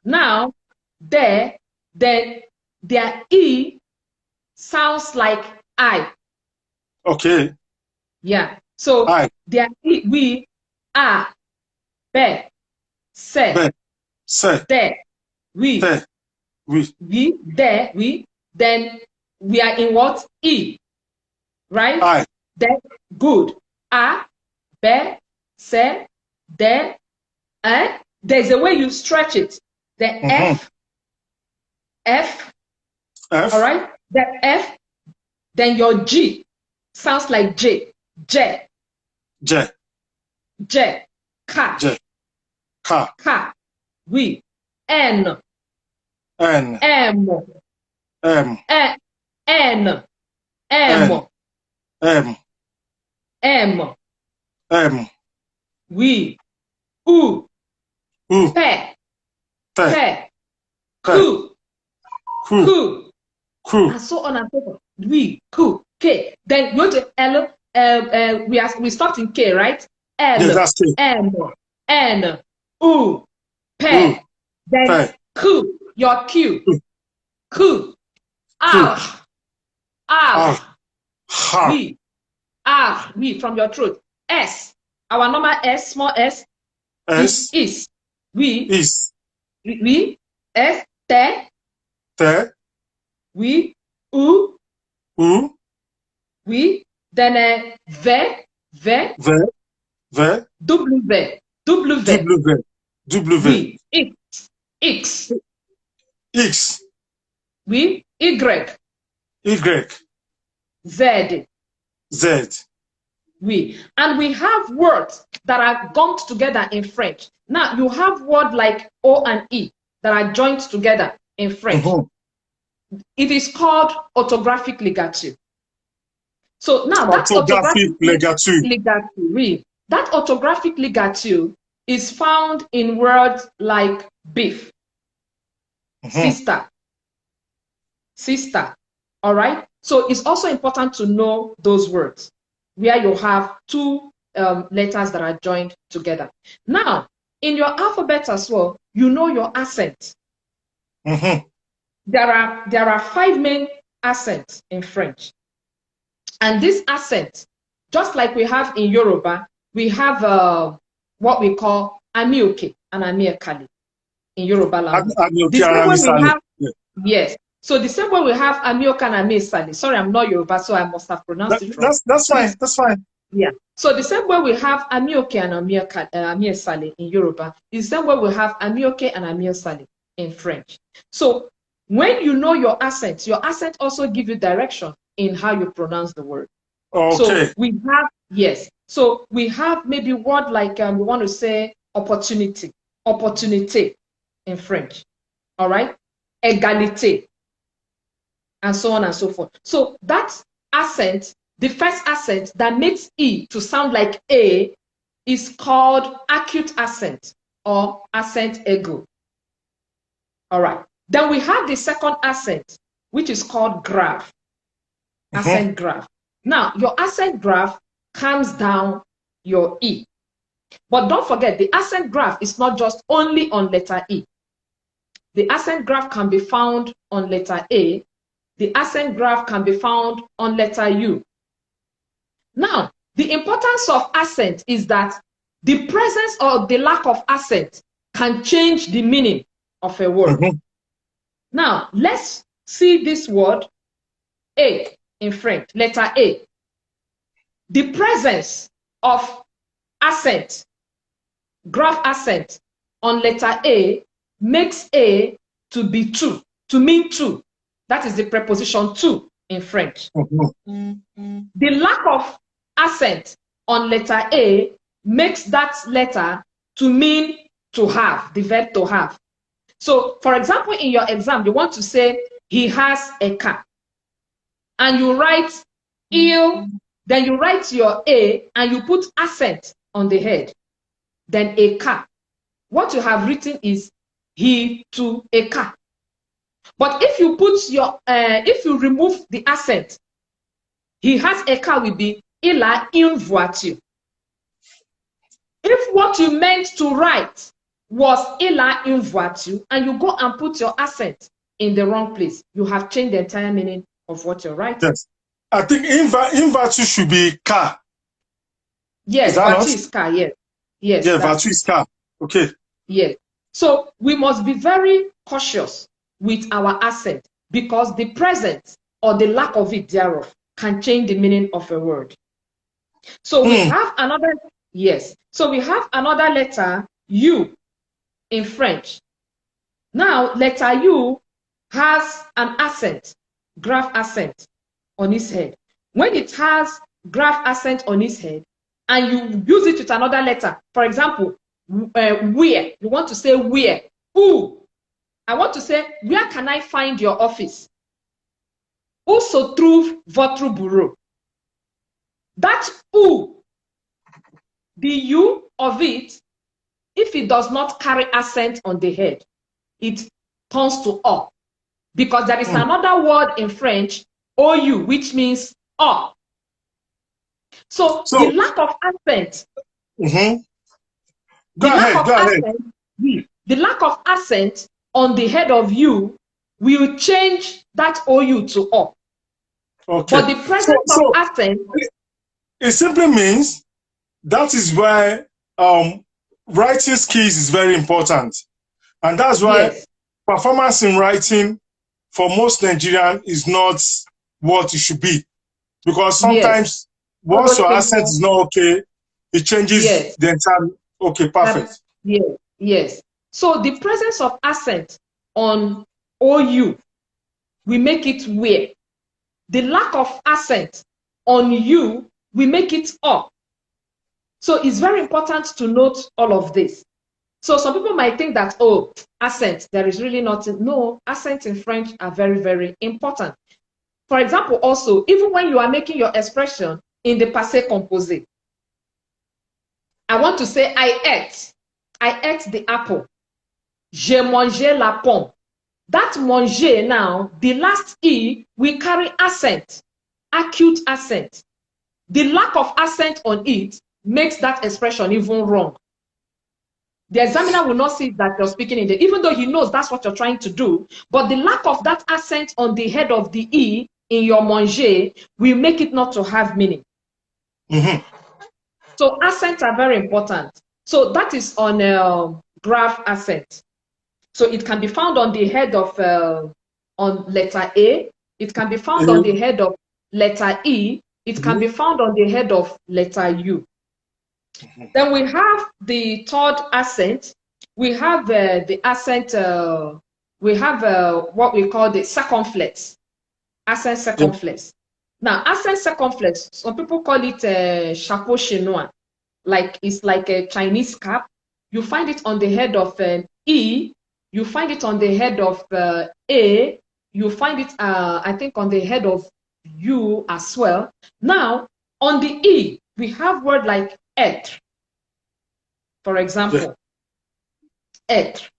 Now, then their E sounds like I. Okay. Yeah. So their E, we, A, B, C, D, we, D, we. Then we are in what? E. Right? I. Then good. A, B, C, D, E. There's a way you stretch it. The F. All right? The F. Then your G sounds like J. K. We. N. M. We. U. Pe. Ku. And so on and so forth. We. Ku. K. Then go to L. We stopped in K, right? L. M. N. U. Pe. Then Q. Your Q. Q. R. We. R. We from your throat. S. Our normal S, small s. Is. We. We. F. Te. We. U. We. Then V. W. We. X. We. Y. Z. We. And we have words that are gummed together in French. Now, you have words like O and E that are joined together in French. It is called orthographic ligature. So now that orthographic ligature, that orthographic ligature is found in words like beef, sister. All right. So it's also important to know those words where you have two letters that are joined together. Now, in your alphabet as well, you know your accent. there are 5 main accents in French. And this accent, just like we have in Yoruba, we have what we call amioke and amiekali in Yoruba language. The same way we have, yes. So the same way we have amioke and amiesali. Sorry, I'm not Yoruba, so I must have pronounced it wrong. That's fine. That's fine. Yeah. So the same way we have amioke and amiesali in Yoruba, is the same way we have amioke and amiesali in French. So when you know your accent also gives you direction in how you pronounce the word. Okay. So we have, yes. So we have maybe word like we want to say opportunity in French. All right. Égalité, and so on and so forth. So that accent, the first accent that makes E to sound like A, is called acute accent or accent aigu. All right. Then we have the second accent, which is called grave, accent grave. Now, your accent grave comes down your E. But don't forget, the accent grave is not just only on letter E. The accent grave can be found on letter A. The accent grave can be found on letter U. Now, the importance of accent is that the presence or the lack of accent can change the meaning of a word. Now, let's see this word, A, in French, letter A. The presence of accent, grave accent on letter A makes A to be two, to mean two. That is the preposition to in French. The lack of accent on letter A makes that letter to mean to have, the verb to have. So, for example, in your exam, you want to say, he has a car. And you write il, then you write your A and you put accent on the head. Then a car. What you have written is he to a car. But if you put your, if you remove the accent, he has a car will be il a une voiture. If what you meant to write was il a une voiture, and you go and put your accent in the wrong place, you have changed the entire meaning of what you're writing. Yes. I think in voiture should be car. Yes, voiture is car, yes. Yes. Yeah, voiture is car. Okay. Yes. So we must be very cautious with our accent because the presence or the lack of it thereof can change the meaning of a word. So we have another, yes. So we have another letter, U, in French. Now, letter U has an accent, grave accent on its head. When it has grave accent on its head, and you use it with another letter, for example, where, you want to say where, who, I want to say, where can I find your office? Où se trouve votre bureau? That who, the U of it, if it does not carry accent on the head, it turns to O. Because there is another word in French, OU, which means O. So the lack of accent, Go ahead. The lack of accent on the head of U will change that OU to O. Okay. But the presence of accent, it simply means that is why writing skills is very important. And that's why performance in writing for most Nigerians is not what it should be. Because sometimes once your accent is not okay, it changes the entire. Okay, perfect. Yes. So the presence of accent on OU, we make it where. The lack of accent on U, we make it up. So it's very important to note all of this. So some people might think that, oh, accent, there is really nothing. No, accents in French are very, very important. For example, also, even when you are making your expression in the passé composé, I want to say, I ate the apple. J'ai mangé la pomme. That manger now, the last E, we carry accent, acute accent. The lack of accent on it makes that expression even wrong. The examiner will not see that you're speaking in the, even though he knows that's what you're trying to do, but the lack of that accent on the head of the E in your manger will make it not to have meaning. Mm-hmm. So accents are very important. So that is on graph accent. So it can be found on the head of, on letter A. It can be found on the head of letter E. It can be found on the head of letter U. Then we have the third accent. We have the accent, we have what we call the circumflex, accent circumflex. Now, accent circumflex, some people call it chapeau chinois, like it's like a Chinese cap. You find it on the head of E, you find it on the head of A, you find it, I think, on the head of U as well. Now, on the E, we have word like être. For example, être.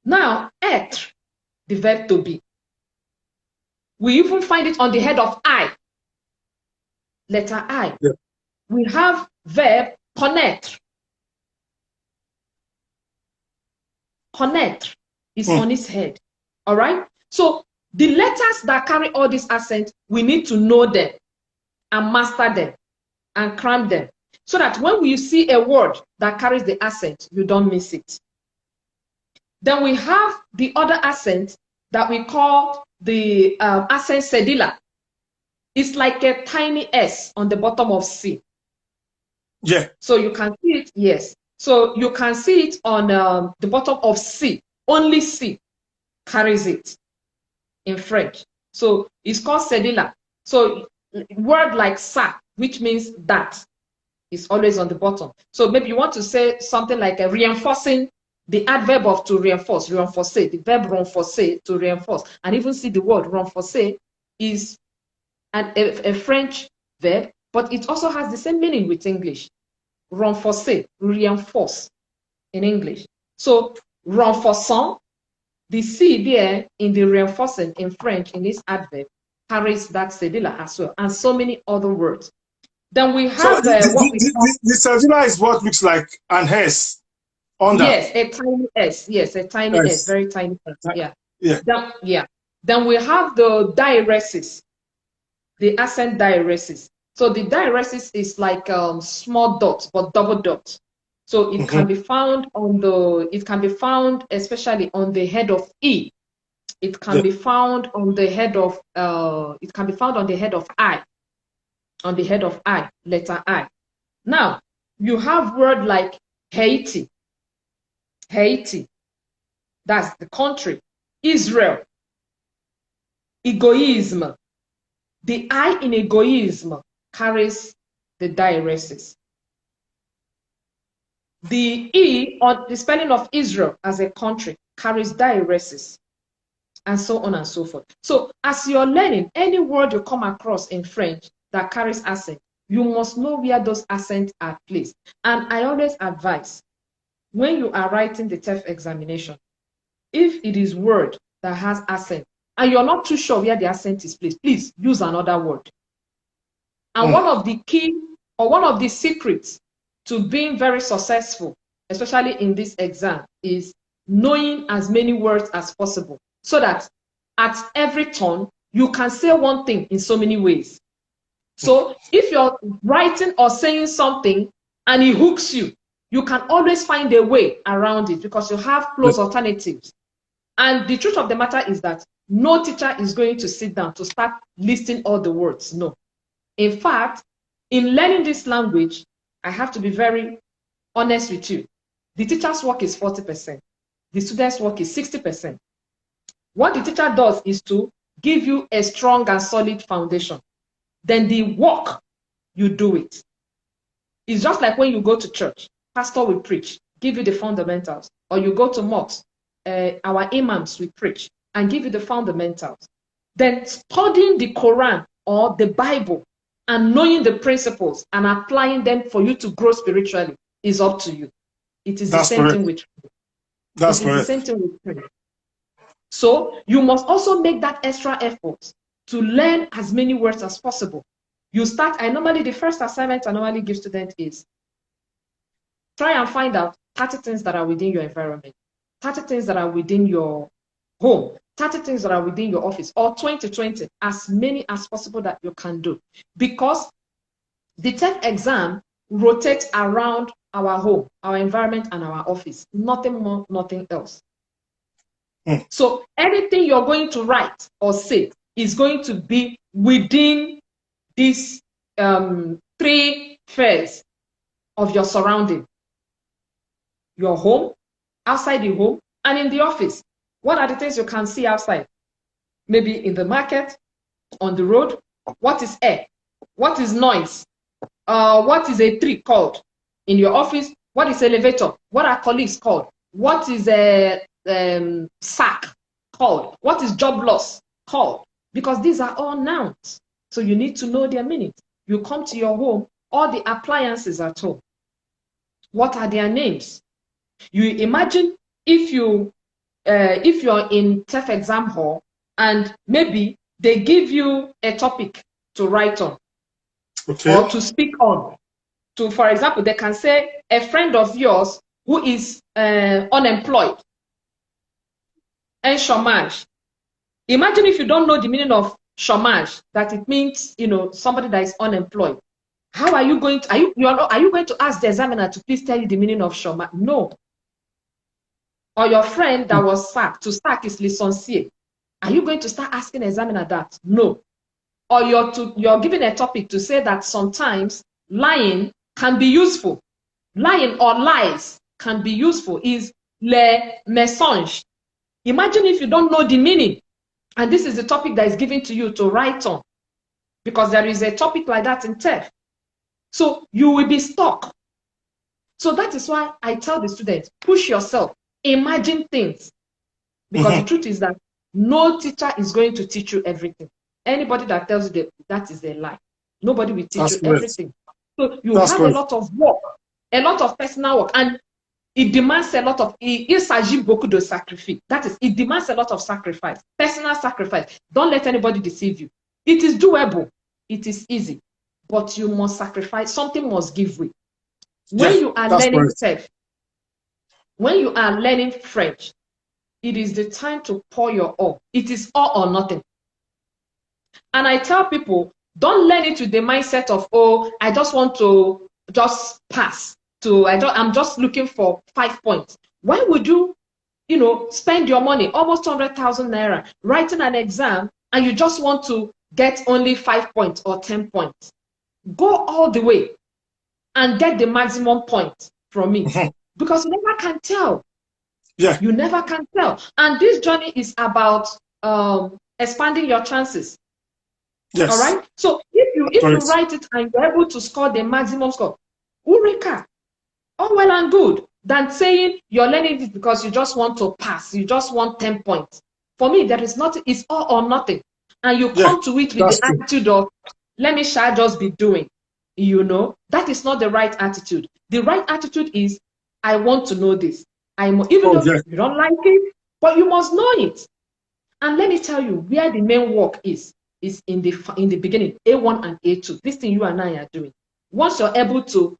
Now, être, the verb to be. We even find it on the head of I, letter I. Yeah. We have verb connaître. Connaître is on its head. All right? So the letters that carry all these accents, we need to know them and master them and cram them, so that when you see a word that carries the accent, you don't miss it. Then we have the other accent that we call the accent Cedilla. It's like a tiny S on the bottom of C. Yeah. So you can see it, yes. So you can see it on the bottom of C. Only C carries it in French. So it's called Cedilla. So word like ça, which means that, is always on the bottom. So maybe you want to say something like a reinforcing, the adverb of to reinforce, renforcer, the verb renforcer, to reinforce. And even see the word renforcer is a French verb, but it also has the same meaning with English. Renforcer, reinforce in English. So renforçant, the C there in the reinforcing in French, in this adverb, carries that Cedilla as well, and so many other words. Then we have the Cedilla is what looks like an S on that. Yes, a tiny S. Yes, a tiny S, very tiny S. Yeah. Yeah. Then we have the diuresis, the accent diuresis. So the diuresis is like small dots, but double dots. So it can be found on the, it can be found especially on the head of E. It can be found on the head of, it can be found on the head of I. On the head of I, letter I. Now, you have word like Haiti. Haiti, that's the country. Israel, egoism. The I in egoism carries the diuresis. The E on the spelling of Israel as a country carries diuresis, and so on and so forth. So as you're learning, any word you come across in French that carries accent, you must know where those accents are placed. And I always advise, when you are writing the TEF examination, if it is word that has accent and you're not too sure where the accent is placed, please use another word. And one of the key, or one of the secrets to being very successful, especially in this exam, is knowing as many words as possible, so that at every turn you can say one thing in so many ways. So if you're writing or saying something and it hooks you, you can always find a way around it because you have close alternatives. And the truth of the matter is that no teacher is going to sit down to start listing all the words. No. In fact, in learning this language, I have to be very honest with you. The teacher's work is 40%. The student's work is 60%. What the teacher does is to give you a strong and solid foundation. Then the work, you do it. It's just like when you go to church, pastor will preach, give you the fundamentals. Or you go to mosque, our imams will preach and give you the fundamentals. Then studying the Quran or the Bible and knowing the principles and applying them for you to grow spiritually is up to you. It is the same thing with That's correct. The same thing with prayer. So you must also make that extra effort to learn as many words as possible. You start, the first assignment I normally give students is try and find out 30 things that are within your environment, 30 things that are within your home, 30 things that are within your office, or 20, as many as possible that you can do. Because the TEF exam rotates around our home, our environment, and our office. Nothing more, nothing else. So anything you're going to write or say is going to be within these 3 spheres of your surrounding. Your home, outside the home, and in the office. What are the things you can see outside? Maybe in the market, on the road. What is air? What is noise? What is a tree called? In your office, what is elevator? What are colleagues called? What is a sack called? What is job loss called? Because these are all nouns. So you need to know their meaning. You come to your home, all the appliances at home. What are their names? You imagine if you're in TEF exam hall and maybe they give you a topic to write on, or to speak on. For example, they can say a friend of yours who is unemployed and chômage. Imagine if you don't know the meaning of chômage, that it means somebody that is unemployed. How are you going to are you going to ask the examiner to please tell you the meaning of chômage? No. Or your friend that was sacked. To sack is licencié. Are you going to start asking the examiner that? No. Or you're given a topic to say that sometimes lying can be useful. Lying or lies can be useful is le mensonge. Imagine if you don't know the meaning, and this is the topic that is given to you to write on, because there is a topic like that in TEF. So you will be stuck. So that is why I tell the students, push yourself, imagine things. Because the truth is that no teacher is going to teach you everything. Anybody that tells you that is a lie. Nobody will teach you everything. So you have a lot of work, a lot of personal work, and it demands a lot of, il s'agit beaucoup de sacrifice. That is, it demands a lot of sacrifice, personal sacrifice. Don't let anybody deceive you. It is doable. It is easy. But you must sacrifice. Something must give way. When you are learning TEF, when you are learning French, it is the time to pour your all. It is all or nothing. And I tell people, don't learn it with the mindset of, oh, I just want to just pass. I'm just looking for 5 points. Why would you, spend your money, almost 100,000 naira, writing an exam, and you just want to get only 5 points or 10 points? Go all the way and get the maximum point from it. Because you never can tell. Yeah. You never can tell. And this journey is about expanding your chances. Yes. All right. So if you write it and you're able to score the maximum score, Eureka! All well and good. Than saying you're learning it because you just want to pass. You just want 10 points. For me, there is nothing. It's all or nothing. And you come to it with the attitude of, let me just be doing. That is not the right attitude. The right attitude is, I want to know this. Even though you don't like it, but you must know it. And let me tell you where the main work is in the beginning, A1 and A2. This thing you and I are doing. Once you're able to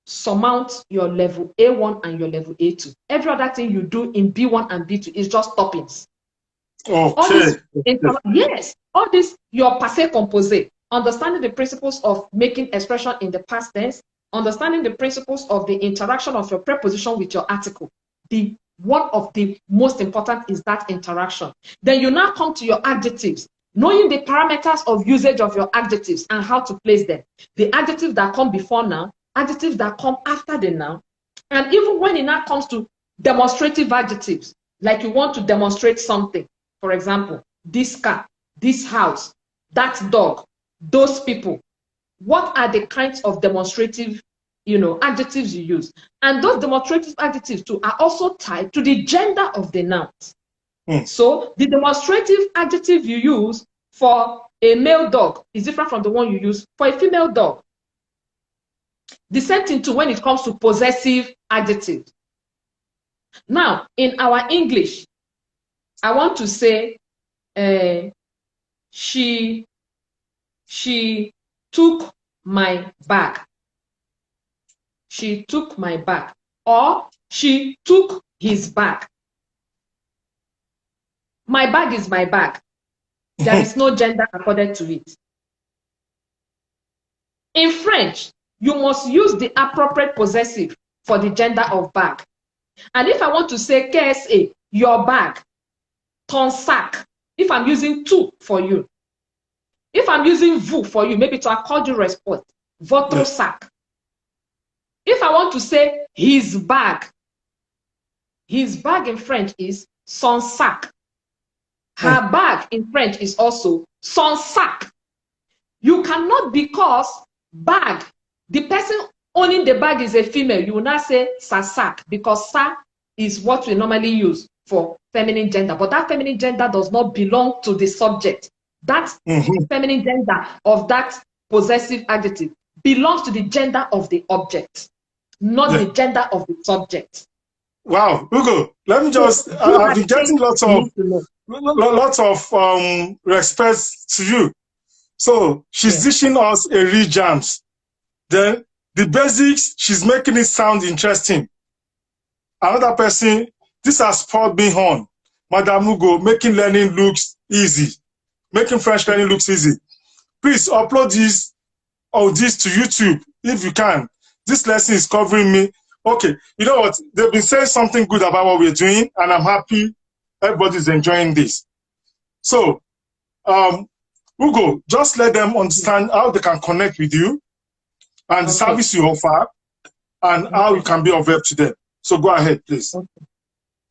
surmount your level A1 and your level A2, every other thing you do in B1 and B2 is just toppings. Yes, all this, your passé composé, understanding the principles of making expression in the past tense, understanding the principles of the interaction of your preposition with your article. One of the most important is that interaction. Then you now come to your adjectives, knowing the parameters of usage of your adjectives and how to place them. The adjectives that come before noun, adjectives that come after the noun, and even when it now comes to demonstrative adjectives, like you want to demonstrate something. For example, this car, this house, that dog, those people. What are the kinds of demonstrative, adjectives you use? And those demonstrative adjectives too are also tied to the gender of the nouns. So the demonstrative adjective you use for a male dog is different from the one you use for a female dog. The same thing too when it comes to possessive adjectives. Now, in our English, I want to say, she took my bag. She took my bag. or she took his bag. My bag is my bag. There is no gender accorded to it. In French, you must use the appropriate possessive for the gender of bag. And if I want to say KSA, your bag, ton sac, if I'm using tu for you, if I'm using vous for you, maybe to accord you respect, votre sac. If I want to say his bag in French is son sac. Her bag in French is also son sac. You cannot, because bag, the person owning the bag is a female, you will not say sa sac, because sa is what we normally use for feminine gender, but that feminine gender does not belong to the subject. That feminine gender of that possessive adjective belongs to the gender of the object, not the gender of the subject. Wow, Ugo, let me just, I've been getting lots of respect to you. So she's teaching us a real jams. Then the basics, she's making it sound interesting. Another person, this has spurred me on. Madam Ugo, making learning looks easy. Making French learning looks easy. Please upload this or this to YouTube if you can. This lesson is covering me. Okay, you know what? They've been saying something good about what we're doing, and I'm happy everybody's enjoying this. So, Ugo, just let them understand how they can connect with you and the service you offer and how you can be of help to them. So go ahead, please.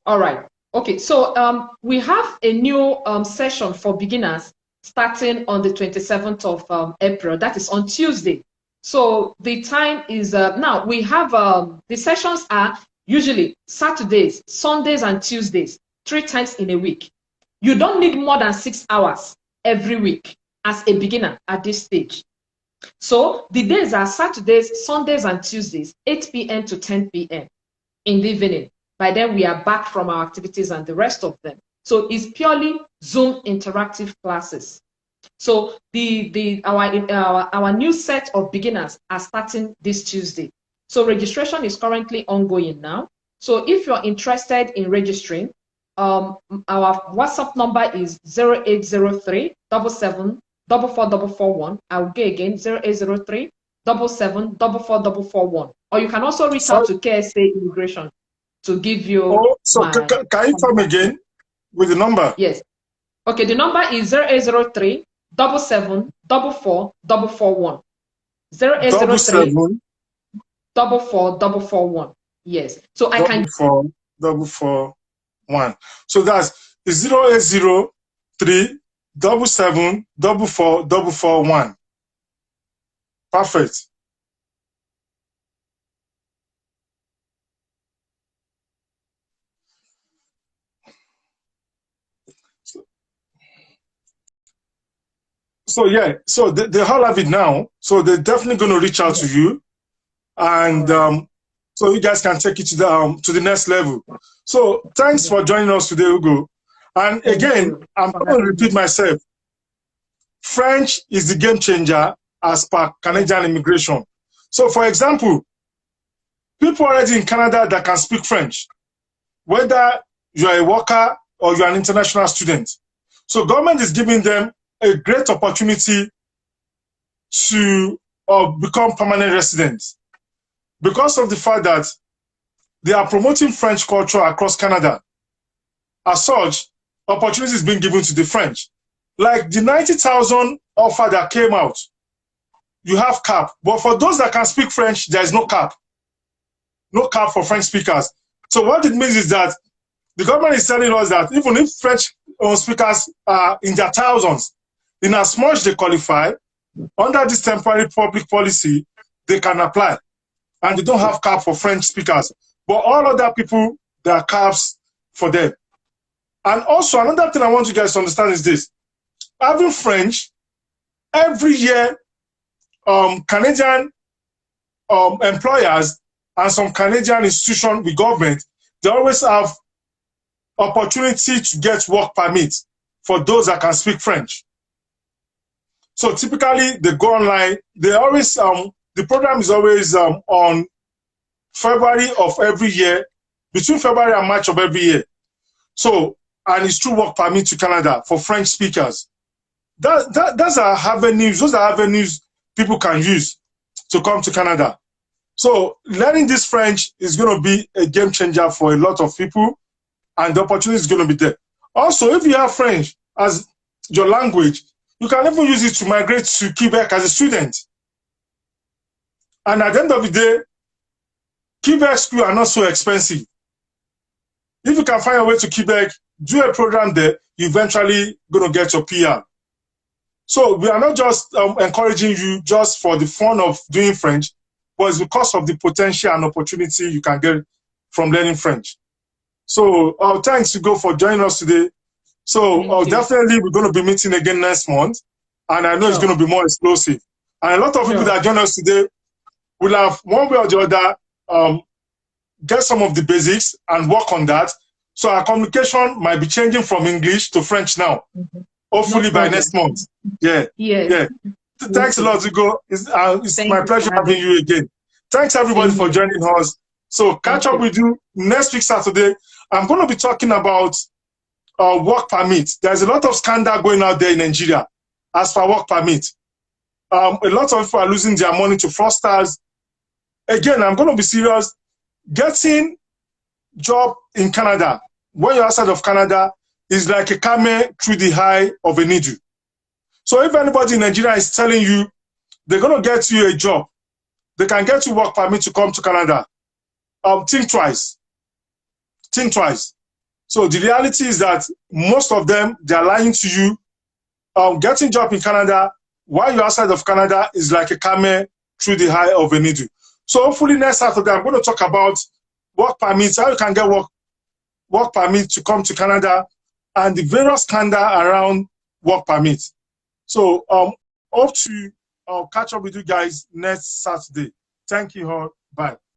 All right. Okay, so we have a new session for beginners starting on the 27th of April. That is on Tuesday. So the time is, now we have, the sessions are usually Saturdays, Sundays, and Tuesdays, 3 times in a week. You don't need more than 6 hours every week as a beginner at this stage. So the days are Saturdays, Sundays, and Tuesdays, 8 p.m. to 10 p.m. in the evening. By then, we are back from our activities and the rest of them. So it's purely Zoom interactive classes. So our new set of beginners are starting this Tuesday. So registration is currently ongoing now. So if you're interested in registering, our WhatsApp number is 0803 77 44441. I'll go again, 0803 77 44441. Or you can also reach out to KSA Immigration to give you. Oh, so can you come again with the number? Yes. Okay, the number is 0803 77 44441. 0803 44441. Yes. So I can 44441. So that's 0803 77 44441. Perfect. So yeah, so they all have it now. So they're definitely going to reach out to you, and so you guys can take it to the next level. So thanks for joining us today, Ugo. And again, I'm going to repeat myself. French is the game changer as per Canadian immigration. So for example, people already in Canada that can speak French, whether you're a worker or you're an international student. So government is giving them a great opportunity to become permanent residents because of the fact that they are promoting French culture across Canada. As such, opportunities being given to the French. Like the 90,000 offer that came out, you have cap. But for those that can speak French, there is no cap. No cap for French speakers. So what it means is that the government is telling us that even if French speakers are in their thousands, in as much they qualify, under this temporary public policy, they can apply. And they don't have cap for French speakers. But all other people, there are caps for them. And also, another thing I want you guys to understand is this. Having French, every year, Canadian employers and some Canadian institutions with government, they always have opportunity to get work permit for those that can speak French. So typically, they go online. They always, the program is always on February of every year, between February and March of every year. So, and it's through work permit to Canada for French speakers. Those are avenues people can use to come to Canada. So learning this French is going to be a game changer for a lot of people, and the opportunity is going to be there. Also, if you have French as your language, you can even use it to migrate to Quebec as a student. And at the end of the day, Quebec schools are not so expensive. If you can find a way to Quebec, do a program there, you're eventually going to get your PR. So we are not just encouraging you just for the fun of doing French, but it's because of the potential and opportunity you can get from learning French. So thanks to go for joining us today. So definitely we're going to be meeting again next month, and I know it's going to be more explosive. And a lot of people that join us today will have one way or the other get some of the basics and work on that. So our communication might be changing from English to French now. Hopefully by next month. Yeah. Thanks a lot, Hugo. It's my pleasure having you again. Thanks everybody for joining us. So catch up with you next week Saturday. I'm going to be talking about work permit. There's a lot of scandal going out there in Nigeria as for work permit. A lot of people are losing their money to fraudsters. Again, I'm going to be serious. Getting job in Canada, when you're outside of Canada, is like a camel through the eye of a needle. So if anybody in Nigeria is telling you they're going to get you a job, they can get you work permit to come to Canada, think twice. Think twice. So the reality is that most of them, they're lying to you. Getting job in Canada while you're outside of Canada is like a camel through the eye of a needle. So hopefully next Saturday, I'm going to talk about work permits, how you can get work permit to come to Canada, and the various scandal around work permit. So hope to catch up with you guys next Saturday. Thank you all. Bye.